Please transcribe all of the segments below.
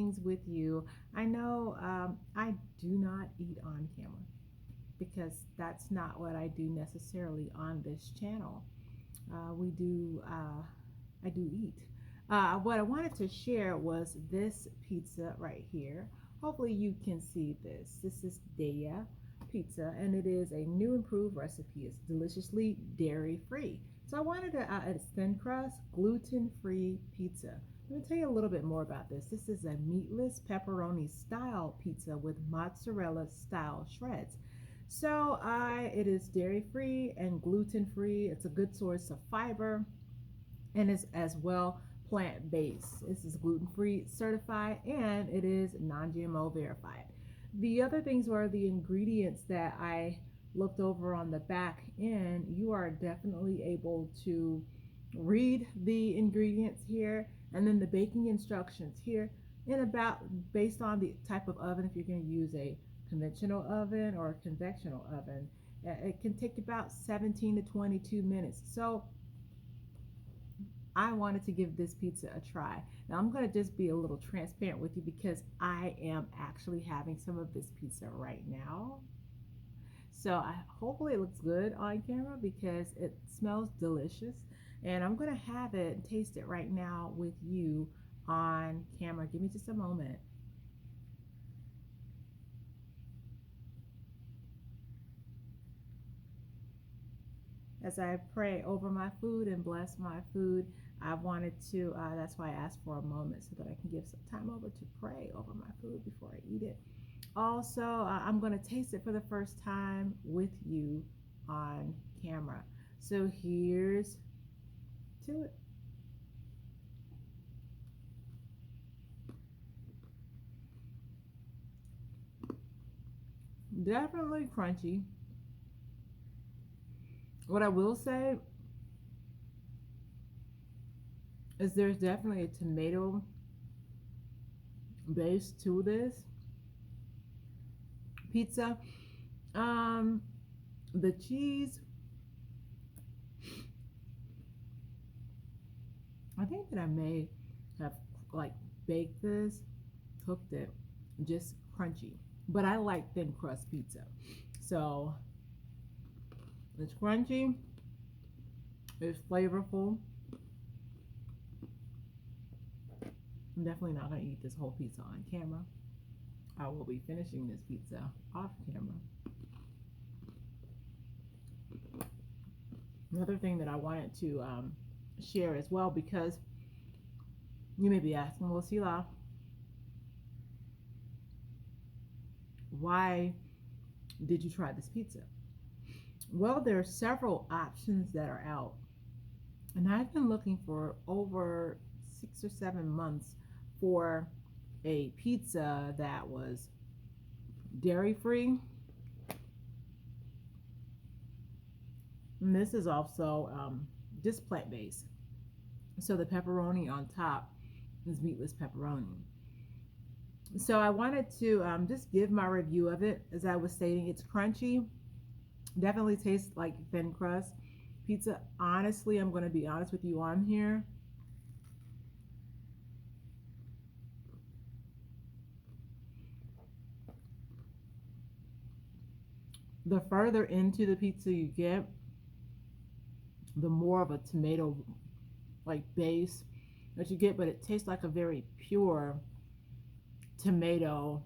things with you. I know I do not eat on camera because that's not what I do necessarily on this channel. We do, I do eat. What I wanted to share was this pizza right here. Hopefully you can see this. This is Daya pizza, and it is a new improved recipe. It's deliciously dairy free. So I wanted to, it's thin crust, gluten free pizza. Let me tell you a little bit more about this. This is a meatless pepperoni style pizza with mozzarella style shreds. So it is dairy free and gluten free. It's a good source of fiber, and it's as well plant based. This is gluten free certified, and it is non-GMO verified. The other things were the ingredients that I looked over on the back end. You are definitely able to read the ingredients here, and then the baking instructions here, and about based on the type of oven, if you're going to use a conventional oven or a convectional oven, it can take about 17 to 22 minutes. So I wanted to give this pizza a try. Now I'm going to just be a little transparent with you because I am actually having some of this pizza right now. So hopefully it looks good on camera because it smells delicious. And I'm going to have it and taste it right now with you on camera. Give me just a moment. As I pray over my food and bless my food, I wanted to, that's why I asked for a moment so that I can give some time over to pray over my food before I eat it. Also, I'm going to taste it for the first time with you on camera. So here's to it. Definitely crunchy. What I will say is there's definitely a tomato base to this pizza. The cheese, I think that I may have like baked this, cooked it, just crunchy. But I like thin crust pizza. So it's crunchy, it's flavorful. I'm definitely not going to eat this whole pizza on camera. I will be finishing this pizza off camera. Another thing that I wanted to share as well, because you may be asking, well, Selah, why did you try this pizza? Well, there are several options that are out, and I've been looking for over 6 or 7 months for a pizza that was dairy free. And this is also just plant based. So the pepperoni on top is meatless pepperoni. So I wanted to just give my review of it. As I was stating, it's crunchy. Definitely tastes like thin crust pizza. Honestly, I'm going to be honest with you on here. The further into the pizza you get, the more of a tomato like base that you get, but it tastes like a very pure tomato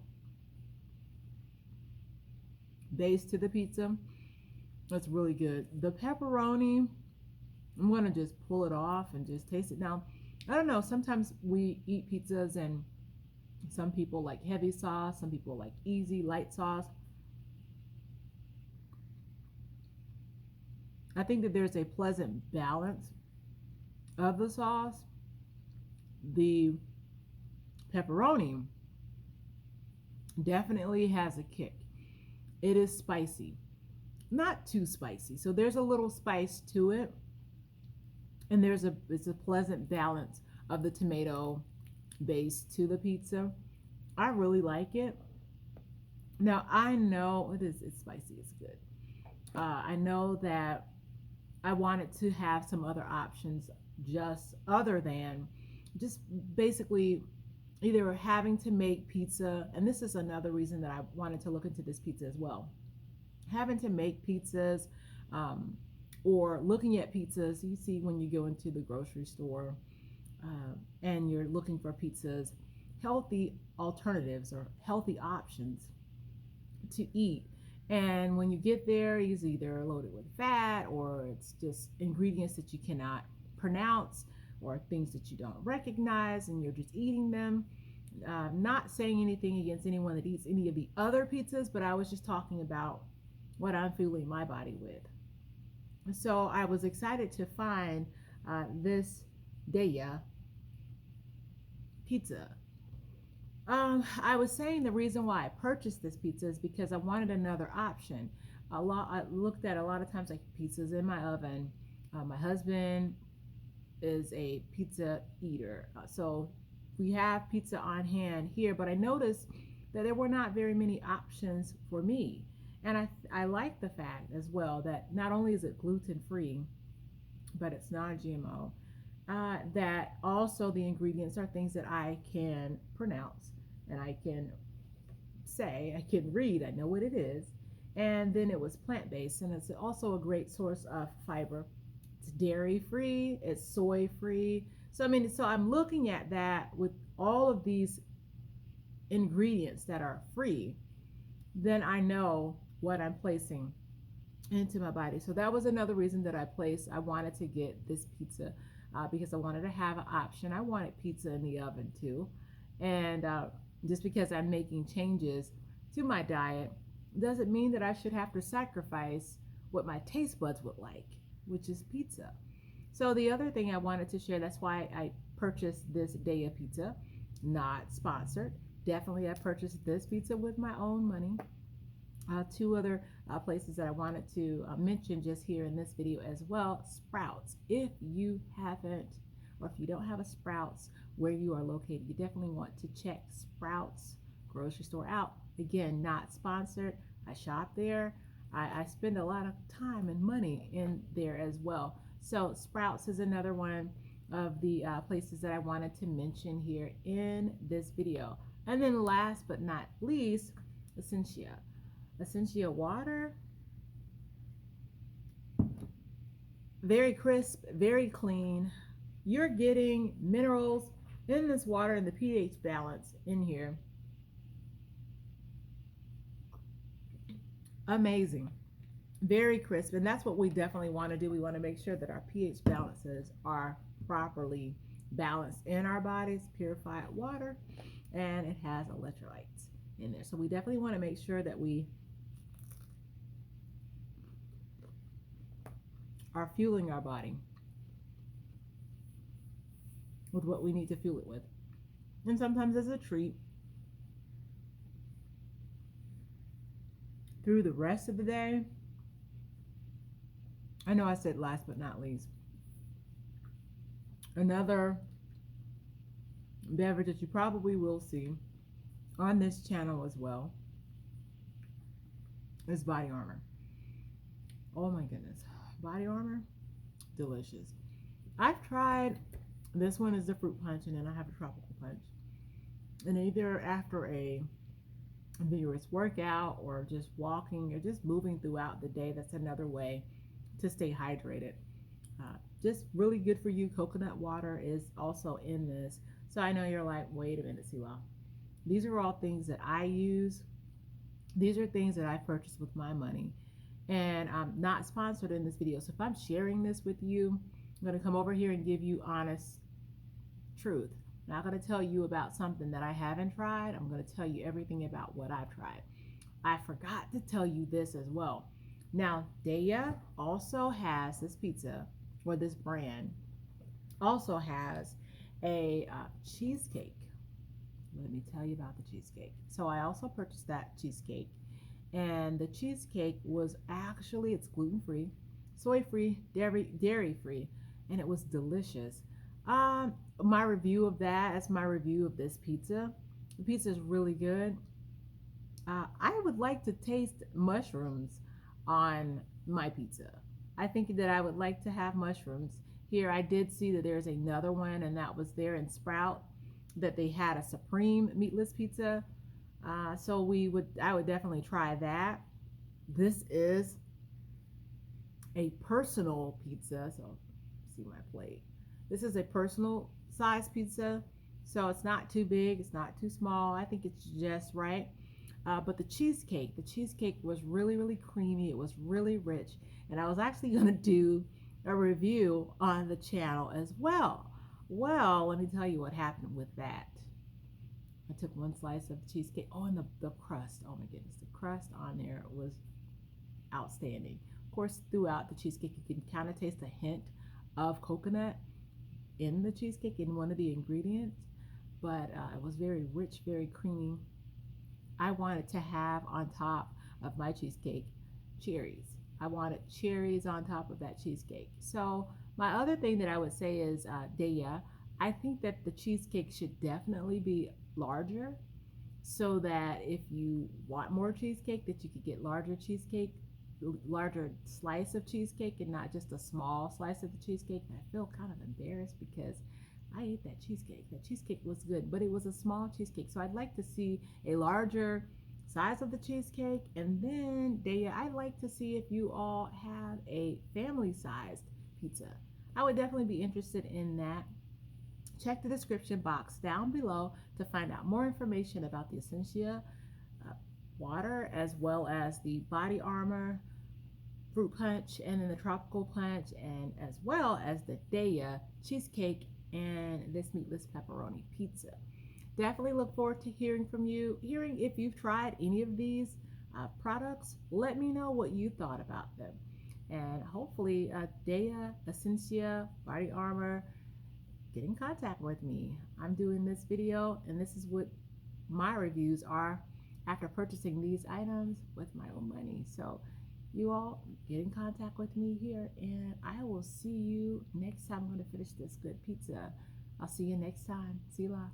base to the pizza. That's really good. The pepperoni, I'm going to just pull it off and just taste it. Now, I don't know, sometimes we eat pizzas and some people like heavy sauce, some people like easy, light sauce. I think that there's a pleasant balance of the sauce. The pepperoni definitely has a kick. It is spicy, not too spicy. So there's a little spice to it, and it's a pleasant balance of the tomato base to the pizza. I really like it. Now I know it's spicy. It's good. I know that I wanted to have some other options, just other than just basically either having to make pizza, and this is another reason that I wanted to look into this pizza as well. Having to make pizzas, or looking at pizzas, you see when you go into the grocery store and you're looking for pizzas, healthy alternatives or healthy options to eat. And when you get there, it's either loaded with fat or it's just ingredients that you cannot pronounce or things that you don't recognize and you're just eating them. Not saying anything against anyone that eats any of the other pizzas, but I was just talking about what I'm fueling my body with. So I was excited to find this Daya pizza. I was saying the reason why I purchased this pizza is because I wanted another option. I looked at a lot of times like pizzas in my oven. My husband is a pizza eater, so we have pizza on hand here. But I noticed that there were not very many options for me, and I like the fact as well that not only is it gluten free, but it's not GMO. That also the ingredients are things that I can pronounce and I can say, I can read, I know what it is. And then it was plant-based, and it's also a great source of fiber. It's dairy free, it's soy free. So I mean, so I'm looking at that with all of these ingredients that are free, then I know what I'm placing into my body. So that was another reason that I wanted to get this pizza, because I wanted to have an option. I wanted pizza in the oven too. And just because I'm making changes to my diet doesn't mean that I should have to sacrifice what my taste buds would like, which is pizza. So the other thing I wanted to share, that's why I purchased this Daya pizza, not sponsored. Definitely I purchased this pizza with my own money. Two other places that I wanted to mention just here in this video as well. Sprouts. If you haven't, or if you don't have a Sprouts where you are located, you definitely want to check Sprouts grocery store out. Again, not sponsored. I shop there. I spend a lot of time and money in there as well. So Sprouts is another one of the places that I wanted to mention here in this video. And then last but not least, Essentia water. Very crisp, very clean. You're getting minerals in this water and the pH balance in here. Amazing. Very crisp. And that's what we definitely want to do. We want to make sure that our pH balances are properly balanced in our bodies. Purified water, and it has electrolytes in there. So we definitely want to make sure that we are fueling our body with what we need to fuel it with. And sometimes as a treat, through the rest of the day, I know I said last but not least, another beverage that you probably will see on this channel as well is Body Armor. Oh my goodness. Body Armor, delicious. I've tried, this one is the fruit punch, and then I have a tropical punch. And either after a vigorous workout or just walking or just moving throughout the day, that's another way to stay hydrated. Just really good for you. Coconut water is also in this. So I know you're like, wait a minute, Selah. These are all things that I use. These are things that I purchased with my money. And I'm not sponsored in this video. So if I'm sharing this with you, I'm going to come over here and give you honest truth. I'm not going to tell you about something that I haven't tried. I'm going to tell you everything about what I've tried. I forgot to tell you this as well. Now, Daya also has this pizza, or this brand also has a cheesecake. Let me tell you about the cheesecake. So I also purchased that cheesecake. And the cheesecake was actually, it's gluten-free, soy-free, dairy-free, and it was delicious. My review of that is my review of this pizza. The pizza is really good. I would like to taste mushrooms on my pizza. I think that I would like to have mushrooms. Here I did see that there's another one, and that was there in Sprout. that they had a supreme meatless pizza. So I would definitely try that. This is a personal pizza. So see my plate. This is a personal size pizza. So it's not too big, it's not too small. I think it's just right. But the cheesecake was really, really creamy. It was really rich. And I was actually going to do a review on the channel as well. Well, let me tell you what happened with that. I took one slice of the cheesecake. Oh, and the crust. Oh my goodness. The crust on there was outstanding. Of course, throughout the cheesecake, you can kind of taste a hint of coconut in the cheesecake, in one of the ingredients. But it was very rich, very creamy. I wanted to have on top of my cheesecake cherries. I wanted cherries on top of that cheesecake. So my other thing that I would say is, Daya, I think that the cheesecake should definitely be larger, so that if you want more cheesecake, that you could get larger cheesecake, larger slice of cheesecake, and not just a small slice of the cheesecake. And I feel kind of embarrassed because I ate that cheesecake. That cheesecake was good, but it was a small cheesecake. So I'd like to see a larger size of the cheesecake. And then, Daya, I'd like to see if you all have a family-sized pizza. I would definitely be interested in that. Check the description box down below to find out more information about the Essentia water, as well as the body armor fruit punch, and then the tropical punch, and as well as the Daya cheesecake and this meatless pepperoni pizza. Definitely look forward to hearing from you, hearing if you've tried any of these products. Let me know what you thought about them. And hopefully, Daya, Essentia, Body Armor, get in contact with me. I'm doing this video, and this is what my reviews are after purchasing these items with my own money. So you all get in contact with me here, and I will see you next time. I'm going to finish this good pizza. I'll see you next time. Selah.